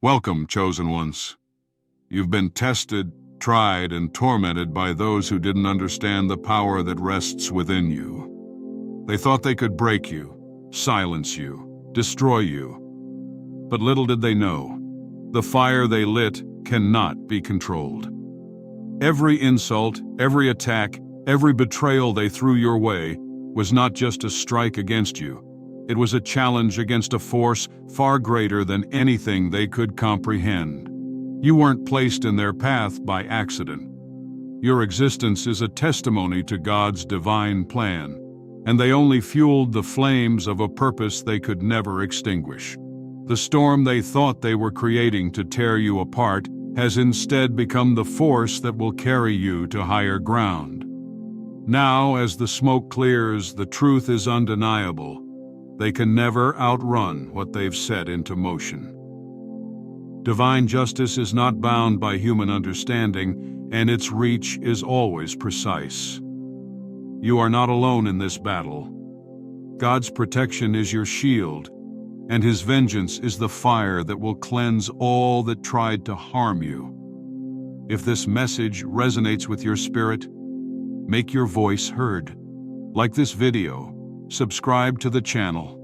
Welcome, chosen ones. You've been tested, tried, and tormented by those who didn't understand the power that rests within you. They thought they could break you, silence you, destroy you. But little did they know, the fire they lit cannot be controlled. Every insult, every attack, every betrayal they threw your way was not just a strike against you. It was a challenge against a force far greater than anything they could comprehend. You weren't placed in their path by accident. Your existence is a testimony to God's divine plan, and they only fueled the flames of a purpose they could never extinguish. The storm they thought they were creating to tear you apart has instead become the force that will carry you to higher ground. Now, as the smoke clears, the truth is undeniable. They can never outrun what they've set into motion. Divine justice is not bound by human understanding, and its reach is always precise. You are not alone in this battle. God's protection is your shield, and His vengeance is the fire that will cleanse all that tried to harm you. If this message resonates with your spirit, make your voice heard. Like this video, subscribe to the channel,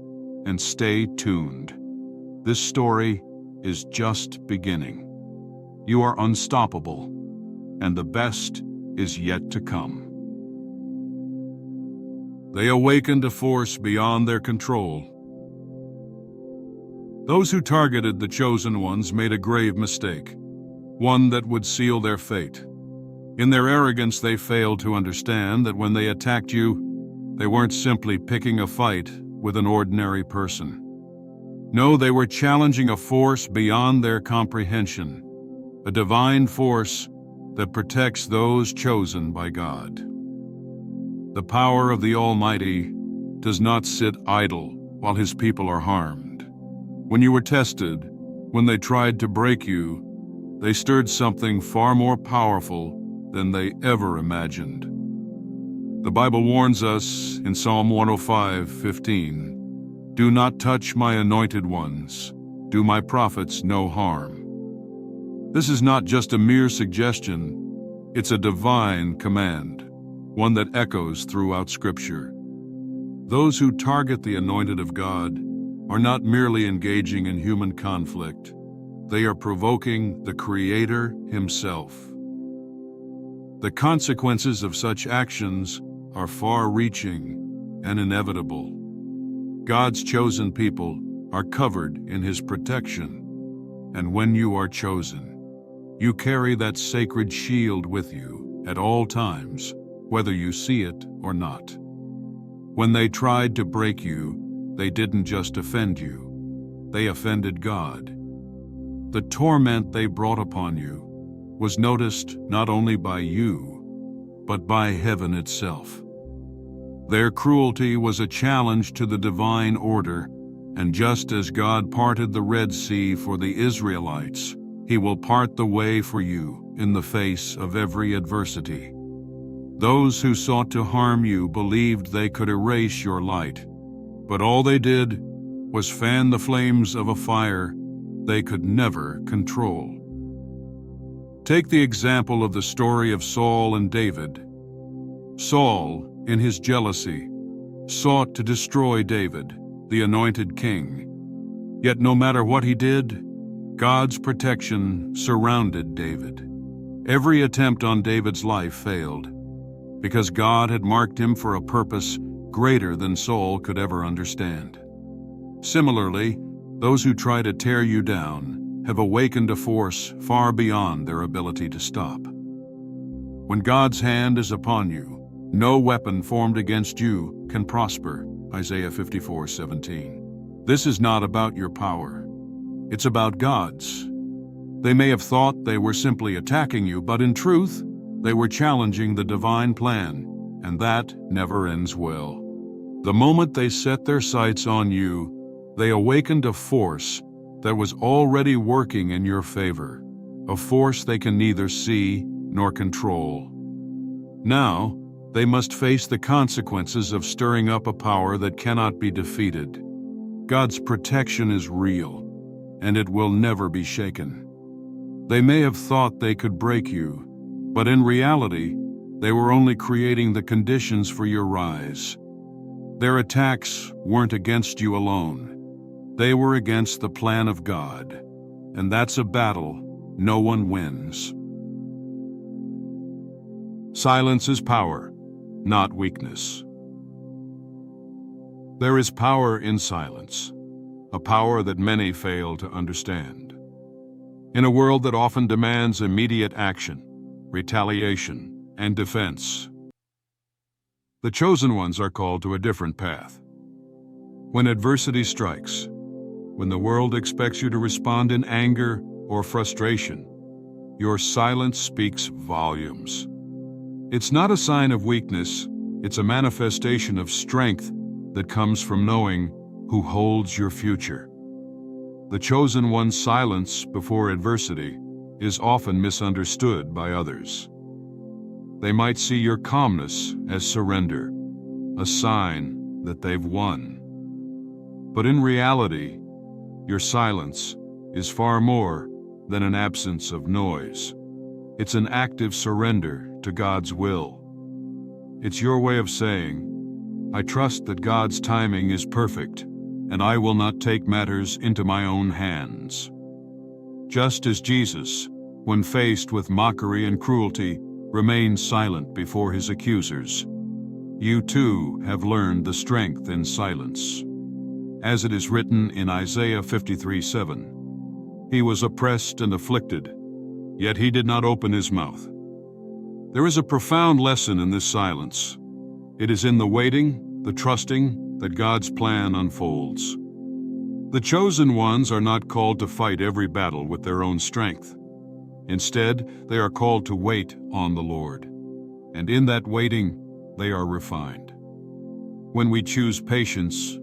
and stay tuned. This story is just beginning. You are unstoppable, and the best is yet to come. They awakened a force beyond their control. Those who targeted the chosen ones made a grave mistake, one that would seal their fate. In their arrogance, they failed to understand that when they attacked you, they weren't simply picking a fight with an ordinary person. No, they were challenging a force beyond their comprehension, a divine force that protects those chosen by God. The power of the Almighty does not sit idle while His people are harmed. When you were tested, when they tried to break you, they stirred something far more powerful than they ever imagined. The Bible warns us in Psalm 105:15, "Do not touch my anointed ones, do my prophets no harm." This is not just a mere suggestion, it's a divine command, one that echoes throughout Scripture. Those who target the anointed of God are not merely engaging in human conflict, they are provoking the Creator Himself. The consequences of such actions are far-reaching and inevitable. God's chosen people are covered in His protection, and when you are chosen, you carry that sacred shield with you at all times, whether you see it or not. When they tried to break you, they didn't just offend you, they offended God. The torment they brought upon you was noticed not only by you, but by heaven itself. Their cruelty was a challenge to the divine order, and just as God parted the Red Sea for the Israelites, He will part the way for you in the face of every adversity. Those who sought to harm you believed they could erase your light, but all they did was fan the flames of a fire they could never control. Take the example of the story of Saul and David. Saul, in his jealousy, sought to destroy David, the anointed king. Yet no matter what he did, God's protection surrounded David. Every attempt on David's life failed, because God had marked him for a purpose greater than Saul could ever understand. Similarly, those who try to tear you down have awakened a force far beyond their ability to stop. When God's hand is upon you, no weapon formed against you can prosper, Isaiah 54:17. This is not about your power. It's about God's. They may have thought they were simply attacking you, but in truth, they were challenging the divine plan, and that never ends well. The moment they set their sights on you, they awakened a force that was already working in your favor, a force they can neither see nor control. Now, they must face the consequences of stirring up a power that cannot be defeated. God's protection is real, and it will never be shaken. They may have thought they could break you, but in reality, they were only creating the conditions for your rise. Their attacks weren't against you alone. They were against the plan of God, and that's a battle no one wins. Silence is power, not weakness. There is power in silence, a power that many fail to understand. In a world that often demands immediate action, retaliation, and defense, the chosen ones are called to a different path. When adversity strikes, when the world expects you to respond in anger or frustration, your silence speaks volumes. It's not a sign of weakness, it's a manifestation of strength that comes from knowing who holds your future. The chosen one's silence before adversity is often misunderstood by others. They might see your calmness as surrender, a sign that they've won. But in reality, your silence is far more than an absence of noise. It's an active surrender to God's will. It's your way of saying, I trust that God's timing is perfect, and I will not take matters into my own hands. Just as Jesus, when faced with mockery and cruelty, remained silent before his accusers, you too have learned the strength in silence. As it is written in Isaiah 53:7, he was oppressed and afflicted, yet he did not open his mouth. There is a profound lesson in this silence. It is in the waiting, the trusting, that God's plan unfolds. The chosen ones are not called to fight every battle with their own strength. Instead, they are called to wait on the Lord. And in that waiting, they are refined. When we choose patience,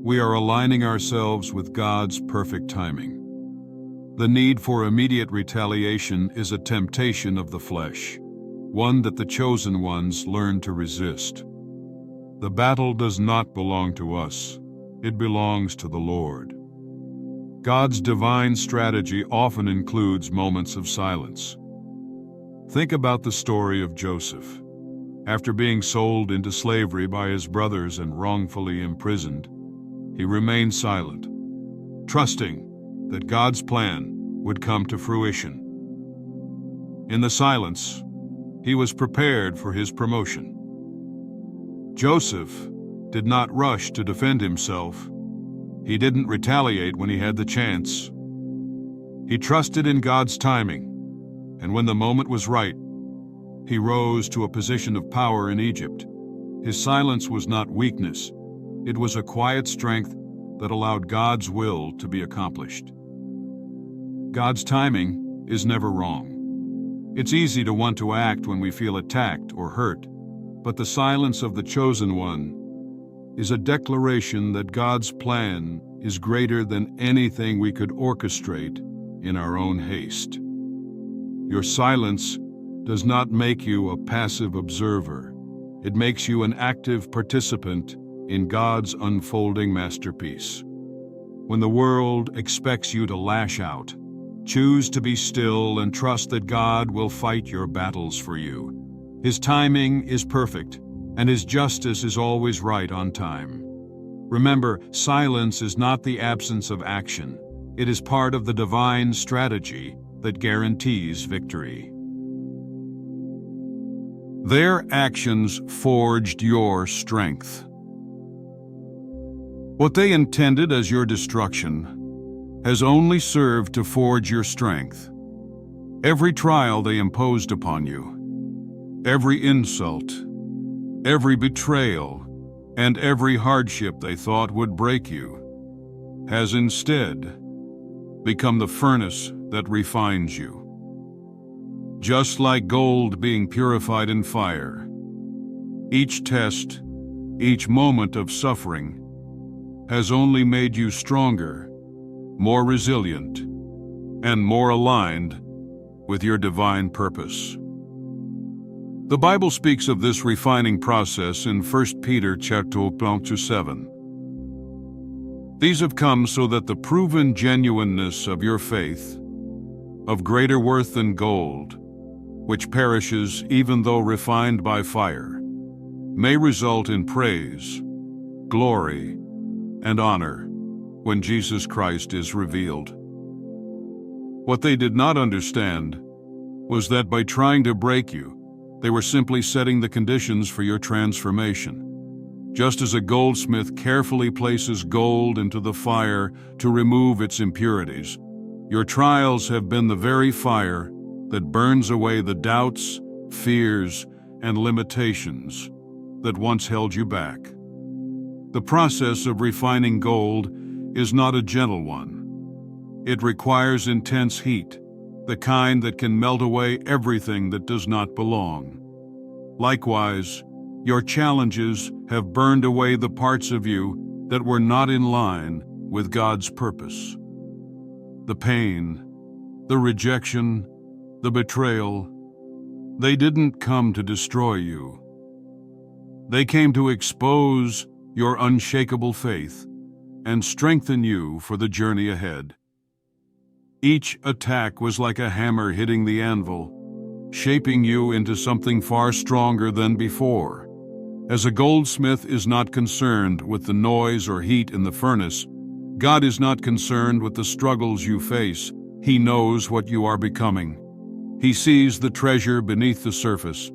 we are aligning ourselves with God's perfect timing. The need for immediate retaliation is a temptation of the flesh, one that the chosen ones learn to resist. The battle does not belong to us, it belongs to the Lord. God's divine strategy often includes moments of silence. Think about the story of Joseph. After being sold into slavery by his brothers and wrongfully imprisoned, he remained silent, trusting that God's plan would come to fruition. In the silence, he was prepared for his promotion. Joseph did not rush to defend himself. He didn't retaliate when he had the chance. He trusted in God's timing, and when the moment was right, he rose to a position of power in Egypt. His silence was not weakness. It was a quiet strength that allowed God's will to be accomplished. God's timing is never wrong. It's easy to want to act when we feel attacked or hurt, but the silence of the chosen one is a declaration that God's plan is greater than anything we could orchestrate in our own haste. Your silence does not make you a passive observer. It makes you an active participant in God's unfolding masterpiece. When the world expects you to lash out, choose to be still and trust that God will fight your battles for you. His timing is perfect, and His justice is always right on time. Remember, silence is not the absence of action. It is part of the divine strategy that guarantees victory. Their actions forged your strength. What they intended as your destruction has only served to forge your strength. Every trial they imposed upon you, every insult, every betrayal, and every hardship they thought would break you, has instead become the furnace that refines you. Just like gold being purified in fire, each test, each moment of suffering has only made you stronger, more resilient, and more aligned with your divine purpose. The Bible speaks of this refining process in 1 Peter chapter 7. These have come so that the proven genuineness of your faith, of greater worth than gold, which perishes even though refined by fire, may result in praise, glory, and honor when Jesus Christ is revealed. What they did not understand was that by trying to break you, they were simply setting the conditions for your transformation. Just as a goldsmith carefully places gold into the fire to remove its impurities, your trials have been the very fire that burns away the doubts, fears, and limitations that once held you back. The process of refining gold is not a gentle one. It requires intense heat, the kind that can melt away everything that does not belong. Likewise, your challenges have burned away the parts of you that were not in line with God's purpose. The pain, the rejection, the betrayal, they didn't come to destroy you. They came to expose your unshakable faith and strengthen you for the journey ahead. Each attack was like a hammer hitting the anvil, shaping you into something far stronger than before. As a goldsmith is not concerned with the noise or heat in the furnace, God is not concerned with the struggles you face. He knows what you are becoming. He sees the treasure beneath the surface,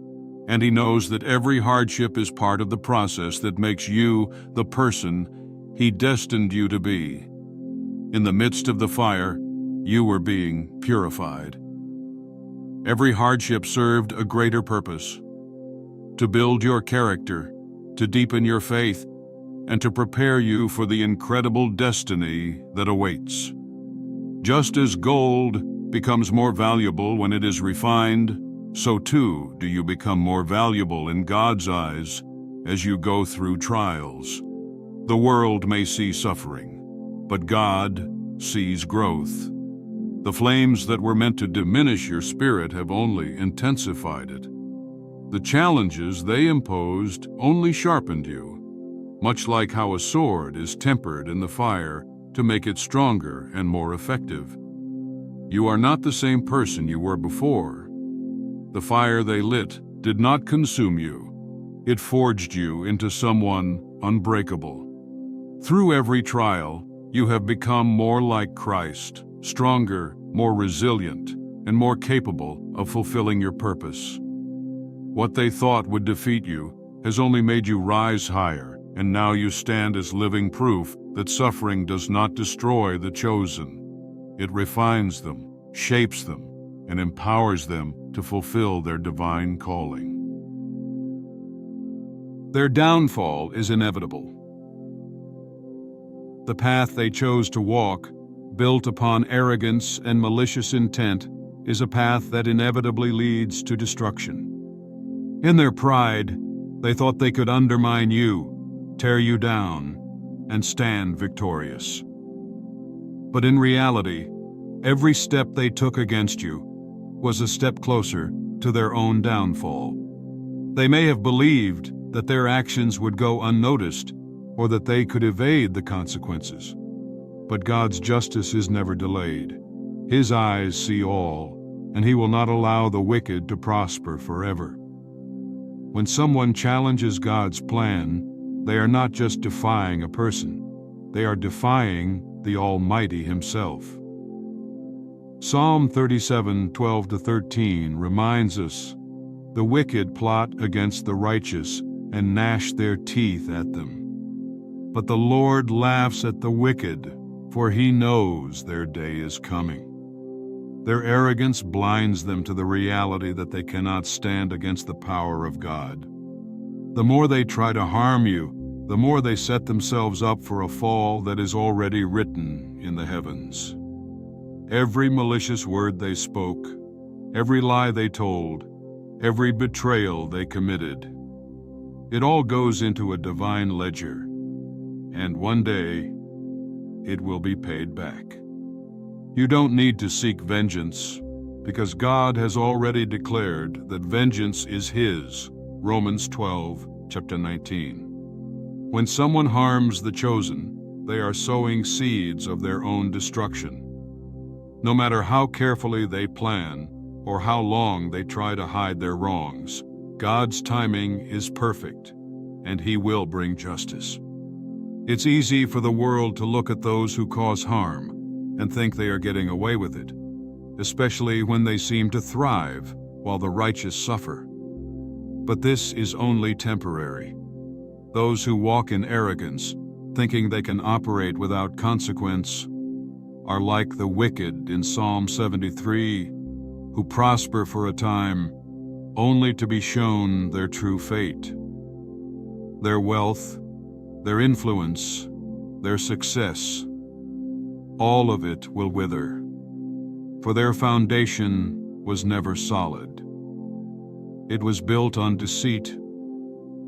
and He knows that every hardship is part of the process that makes you the person He destined you to be. In the midst of the fire, you were being purified. Every hardship served a greater purpose: to build your character, to deepen your faith, and to prepare you for the incredible destiny that awaits. Just as gold becomes more valuable when it is refined, so too do you become more valuable in God's eyes as you go through trials. The world may see suffering, but God sees growth. The flames that were meant to diminish your spirit have only intensified it. The challenges they imposed only sharpened you, much like how a sword is tempered in the fire to make it stronger and more effective. You are not the same person you were before. The fire they lit did not consume you. It forged you into someone unbreakable. Through every trial, you have become more like Christ, stronger, more resilient, and more capable of fulfilling your purpose. What they thought would defeat you has only made you rise higher, and now you stand as living proof that suffering does not destroy the chosen. It refines them, shapes them, and empowers them to fulfill their divine calling. Their downfall is inevitable. The path they chose to walk, built upon arrogance and malicious intent, is a path that inevitably leads to destruction. In their pride, they thought they could undermine you, tear you down, and stand victorious. But in reality, every step they took against you was a step closer to their own downfall. They may have believed that their actions would go unnoticed or that they could evade the consequences. But God's justice is never delayed. His eyes see all, and He will not allow the wicked to prosper forever. When someone challenges God's plan, they are not just defying a person, they are defying the Almighty Himself. Psalm 37:12-13 reminds us, "The wicked plot against the righteous and gnash their teeth at them. But the Lord laughs at the wicked, for He knows their day is coming." Their arrogance blinds them to the reality that they cannot stand against the power of God. The more they try to harm you, the more they set themselves up for a fall that is already written in the heavens. Every malicious word they spoke, every lie they told, every betrayal they committed, it all goes into a divine ledger, and one day it will be paid back. You don't need to seek vengeance, because God has already declared that vengeance is His. Romans 12, chapter 19. When someone harms the chosen, they are sowing seeds of their own destruction. No matter how carefully they plan or how long they try to hide their wrongs, God's timing is perfect, and He will bring justice. It's easy for the world to look at those who cause harm and think they are getting away with it, especially when they seem to thrive while the righteous suffer. But this is only temporary. Those who walk in arrogance, thinking they can operate without consequence, are like the wicked in Psalm 73, who prosper for a time, only to be shown their true fate. Their wealth, their influence, their success, all of it will wither, for their foundation was never solid. It was built on deceit,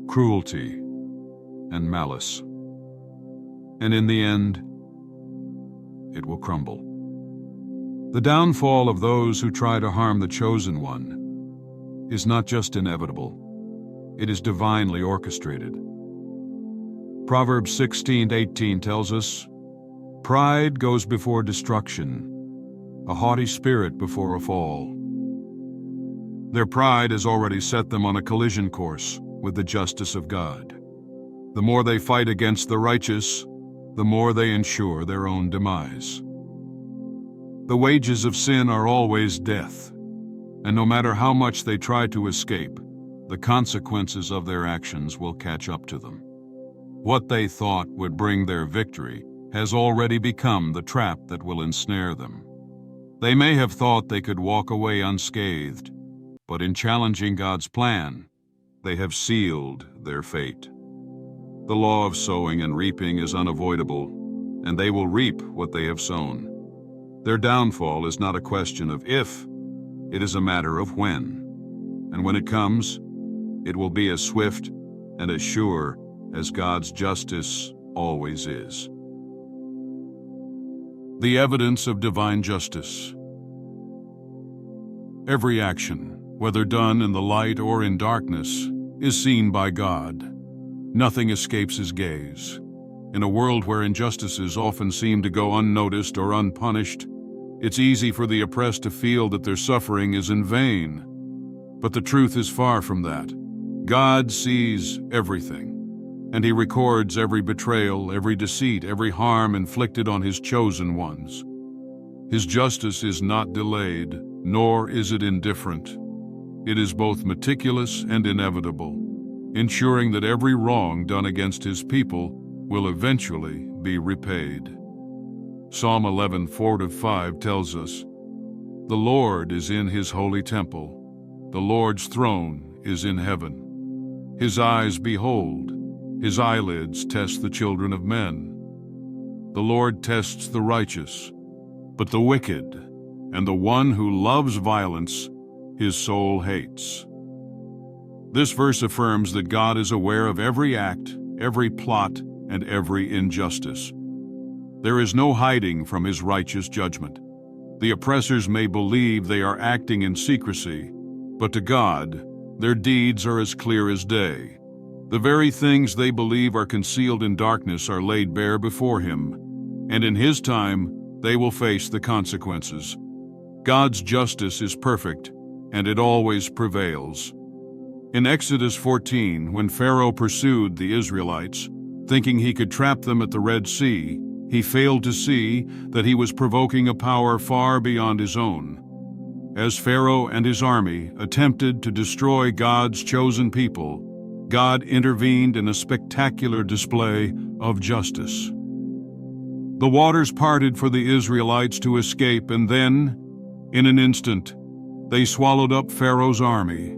cruelty, and malice. And in the end, it will crumble. The downfall of those who try to harm the chosen one is not just inevitable, it is divinely orchestrated. Proverbs 16:18 tells us, "Pride goes before destruction, a haughty spirit before a fall." Their pride has already set them on a collision course with the justice of God. The more they fight against the righteous, the more they ensure their own demise. The wages of sin are always death, and no matter how much they try to escape, the consequences of their actions will catch up to them. What they thought would bring their victory has already become the trap that will ensnare them. They may have thought they could walk away unscathed, but in challenging God's plan, they have sealed their fate. The law of sowing and reaping is unavoidable, and they will reap what they have sown. Their downfall is not a question of if, it is a matter of when. And when it comes, it will be as swift and as sure as God's justice always is. The evidence of divine justice. Every action, whether done in the light or in darkness, is seen by God. Nothing escapes His gaze. In a world where injustices often seem to go unnoticed or unpunished, it's easy for the oppressed to feel that their suffering is in vain. But the truth is far from that. God sees everything, and He records every betrayal, every deceit, every harm inflicted on His chosen ones. His justice is not delayed, nor is it indifferent. It is both meticulous and inevitable, ensuring that every wrong done against His people will eventually be repaid. Psalm 11:4-5 tells us, "The Lord is in His holy temple. The Lord's throne is in heaven. His eyes behold, His eyelids test the children of men. The Lord tests the righteous, but the wicked and the one who loves violence, His soul hates." This verse affirms that God is aware of every act, every plot, and every injustice. There is no hiding from His righteous judgment. The oppressors may believe they are acting in secrecy, but to God, their deeds are as clear as day. The very things they believe are concealed in darkness are laid bare before Him, and in His time, they will face the consequences. God's justice is perfect, and it always prevails. In Exodus 14, when Pharaoh pursued the Israelites, thinking he could trap them at the Red Sea, he failed to see that he was provoking a power far beyond his own. As Pharaoh and his army attempted to destroy God's chosen people, God intervened in a spectacular display of justice. The waters parted for the Israelites to escape, and then, in an instant, they swallowed up Pharaoh's army,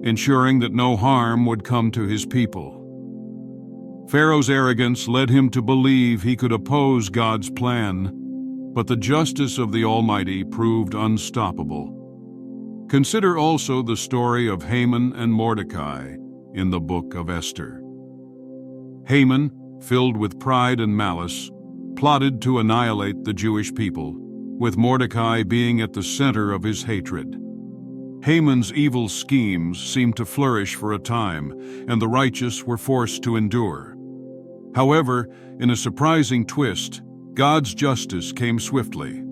ensuring that no harm would come to his people. Pharaoh's arrogance led him to believe he could oppose God's plan, but the justice of the Almighty proved unstoppable. Consider also the story of Haman and Mordecai in the book of Esther. Haman, filled with pride and malice, plotted to annihilate the Jewish people, with Mordecai being at the center of his hatred. Haman's evil schemes seemed to flourish for a time, and the righteous were forced to endure. However, in a surprising twist, God's justice came swiftly.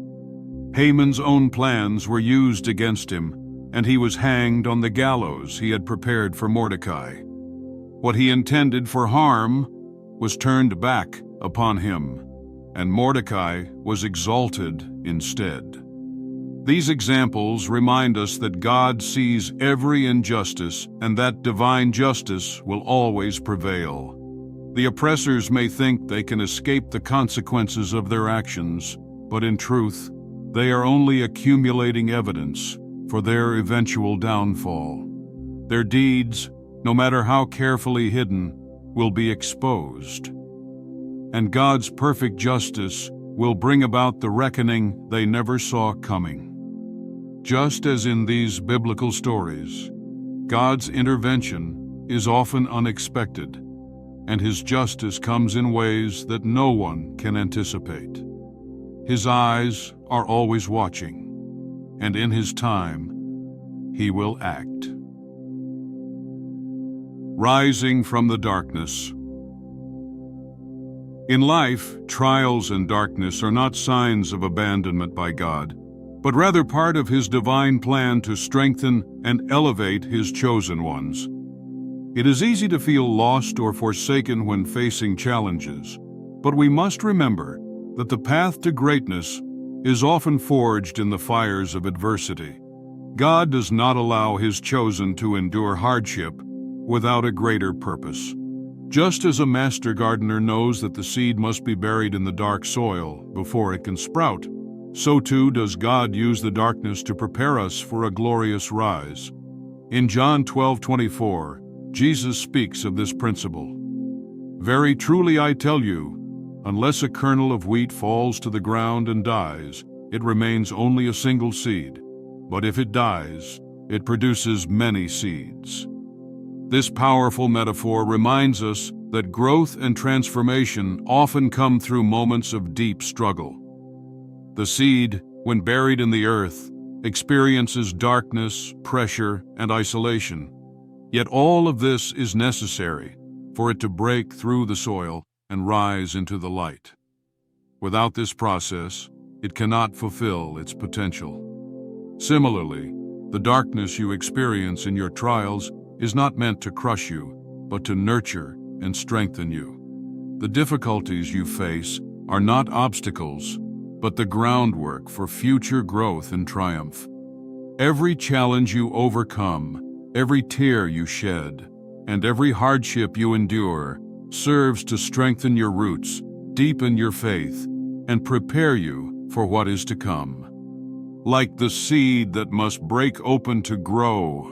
Haman's own plans were used against him, and he was hanged on the gallows he had prepared for Mordecai. What he intended for harm was turned back upon him, and Mordecai was exalted instead. These examples remind us that God sees every injustice and that divine justice will always prevail. The oppressors may think they can escape the consequences of their actions, but in truth, they are only accumulating evidence for their eventual downfall. Their deeds, no matter how carefully hidden, will be exposed. And God's perfect justice will bring about the reckoning they never saw coming. Just as in these biblical stories, God's intervention is often unexpected, and His justice comes in ways that no one can anticipate. His eyes are always watching, and in His time, He will act. Rising from the darkness. In life, trials and darkness are not signs of abandonment by God, but rather part of His divine plan to strengthen and elevate His chosen ones. It is easy to feel lost or forsaken when facing challenges, but we must remember that the path to greatness is often forged in the fires of adversity. God does not allow His chosen to endure hardship without a greater purpose. Just as a master gardener knows that the seed must be buried in the dark soil before it can sprout, so too does God use the darkness to prepare us for a glorious rise. In John 12:24, Jesus speaks of this principle. "Very truly I tell you, unless a kernel of wheat falls to the ground and dies, it remains only a single seed. But if it dies, it produces many seeds." This powerful metaphor reminds us that growth and transformation often come through moments of deep struggle. The seed, when buried in the earth, experiences darkness, pressure, and isolation. Yet all of this is necessary for it to break through the soil and rise into the light. Without this process, it cannot fulfill its potential. Similarly, the darkness you experience in your trials is not meant to crush you, but to nurture and strengthen you. The difficulties you face are not obstacles, but the groundwork for future growth and triumph. Every challenge you overcome, every tear you shed, and every hardship you endure serves to strengthen your roots, deepen your faith, and prepare you for what is to come. Like the seed that must break open to grow,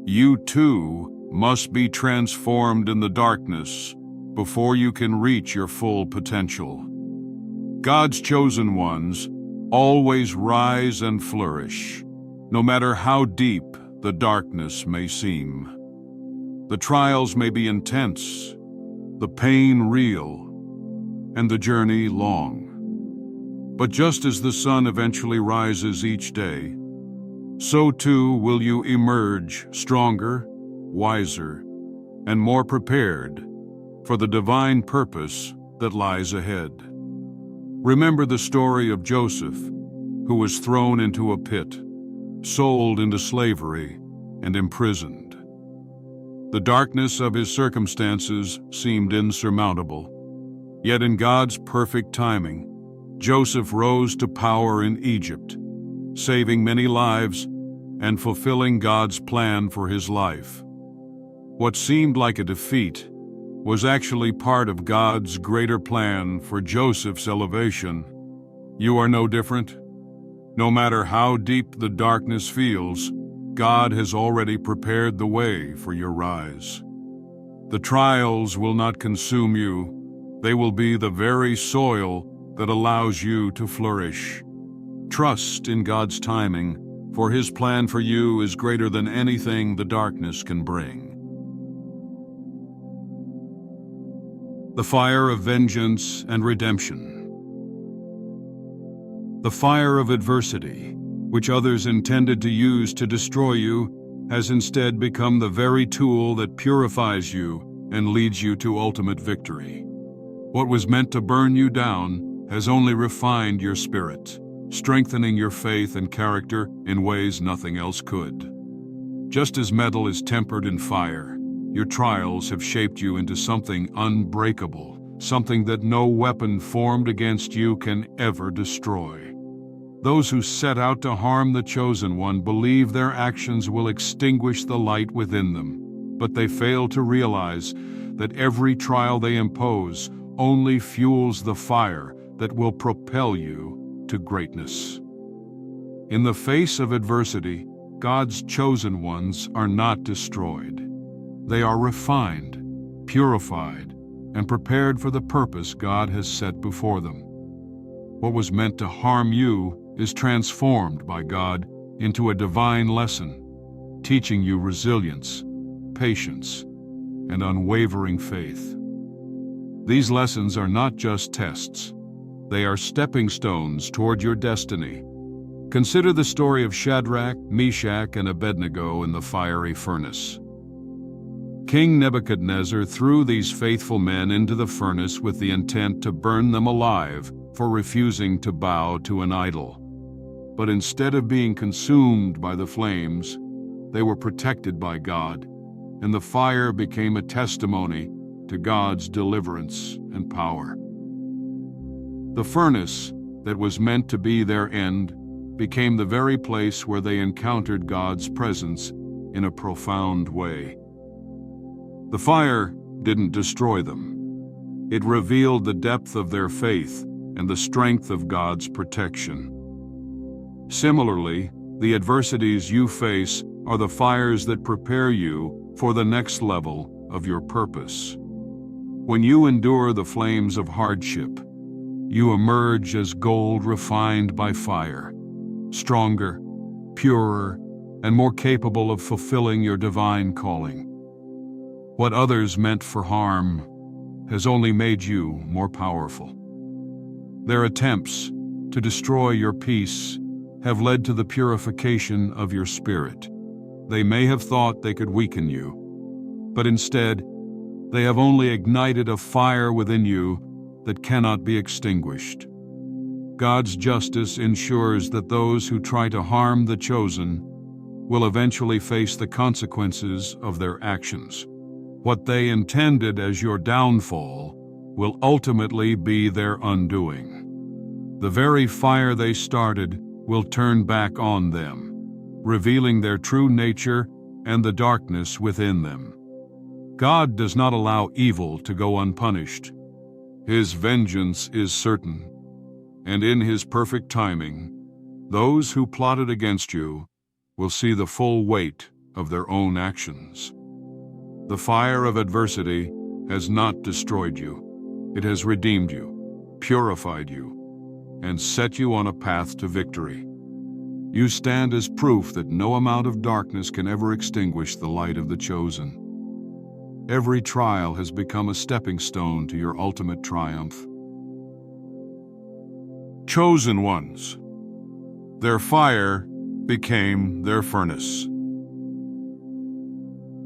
you too must be transformed in the darkness before you can reach your full potential. God's chosen ones always rise and flourish, no matter how deep the darkness may seem. The trials may be intense, the pain real, and the journey long. But just as the sun eventually rises each day, so too will you emerge stronger, wiser, and more prepared for the divine purpose that lies ahead. Remember the story of Joseph, who was thrown into a pit, sold into slavery, and imprisoned. The darkness of his circumstances seemed insurmountable. Yet in God's perfect timing, Joseph rose to power in Egypt, saving many lives and fulfilling God's plan for his life. What seemed like a defeat was actually part of God's greater plan for Joseph's elevation. You are no different. No matter how deep the darkness feels, God has already prepared the way for your rise. The trials will not consume you. They will be the very soil that allows you to flourish. Trust in God's timing, for His plan for you is greater than anything the darkness can bring. The fire of vengeance and redemption. The fire of adversity, which others intended to use to destroy you, has instead become the very tool that purifies you and leads you to ultimate victory. What was meant to burn you down has only refined your spirit, strengthening your faith and character in ways nothing else could. Just as metal is tempered in fire, your trials have shaped you into something unbreakable, something that no weapon formed against you can ever destroy. Those who set out to harm the Chosen One believe their actions will extinguish the light within them, but they fail to realize that every trial they impose only fuels the fire that will propel you to greatness. In the face of adversity, God's chosen ones are not destroyed. They are refined, purified, and prepared for the purpose God has set before them. What was meant to harm you is transformed by God into a divine lesson, teaching you resilience, patience, and unwavering faith. These lessons are not just tests. They are stepping stones toward your destiny. Consider the story of Shadrach, Meshach, and Abednego in the fiery furnace. King Nebuchadnezzar threw these faithful men into the furnace with the intent to burn them alive for refusing to bow to an idol. But instead of being consumed by the flames, they were protected by God, and the fire became a testimony to God's deliverance and power. The furnace that was meant to be their end became the very place where they encountered God's presence in a profound way. The fire didn't destroy them. It revealed the depth of their faith and the strength of God's protection. Similarly, the adversities you face are the fires that prepare you for the next level of your purpose. When you endure the flames of hardship, you emerge as gold refined by fire, stronger, purer, and more capable of fulfilling your divine calling. What others meant for harm has only made you more powerful. Their attempts to destroy your peace have led to the purification of your spirit. They may have thought they could weaken you, but instead, they have only ignited a fire within you that cannot be extinguished. God's justice ensures that those who try to harm the chosen will eventually face the consequences of their actions. What they intended as your downfall will ultimately be their undoing. The very fire they started will turn back on them, revealing their true nature and the darkness within them. God does not allow evil to go unpunished. His vengeance is certain, and in His perfect timing, those who plotted against you will see the full weight of their own actions. The fire of adversity has not destroyed you. It has redeemed you, purified you, and set you on a path to victory. You stand as proof that no amount of darkness can ever extinguish the light of the chosen. Every trial has become a stepping stone to your ultimate triumph. Chosen ones. Their fire became their furnace.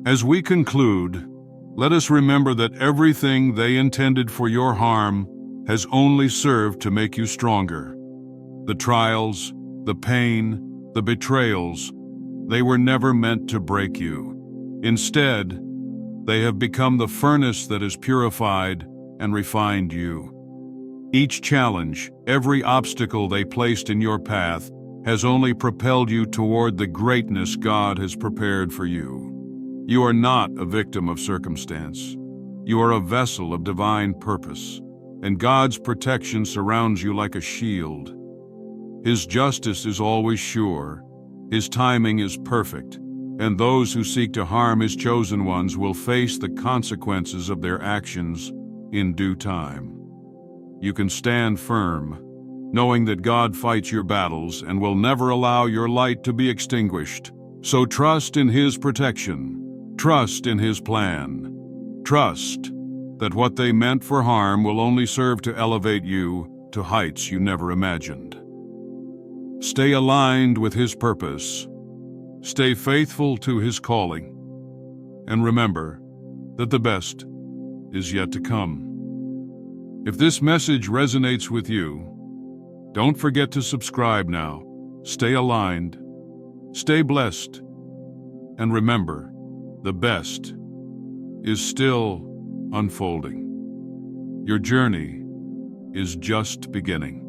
As we conclude, let us remember that everything they intended for your harm has only served to make you stronger. The trials, the pain, the betrayals, they were never meant to break you. Instead, they have become the furnace that has purified and refined you. Each challenge, every obstacle they placed in your path, has only propelled you toward the greatness God has prepared for you. You are not a victim of circumstance. You are a vessel of divine purpose, and God's protection surrounds you like a shield. His justice is always sure, His timing is perfect, and those who seek to harm His chosen ones will face the consequences of their actions in due time. You can stand firm, knowing that God fights your battles and will never allow your light to be extinguished. So trust in His protection. Trust in His plan. Trust that what they meant for harm will only serve to elevate you to heights you never imagined. Stay aligned with His purpose. Stay faithful to His calling. And remember that the best is yet to come. If this message resonates with you, don't forget to subscribe now. Stay aligned, stay blessed, and remember, the best is still unfolding. Your journey is just beginning.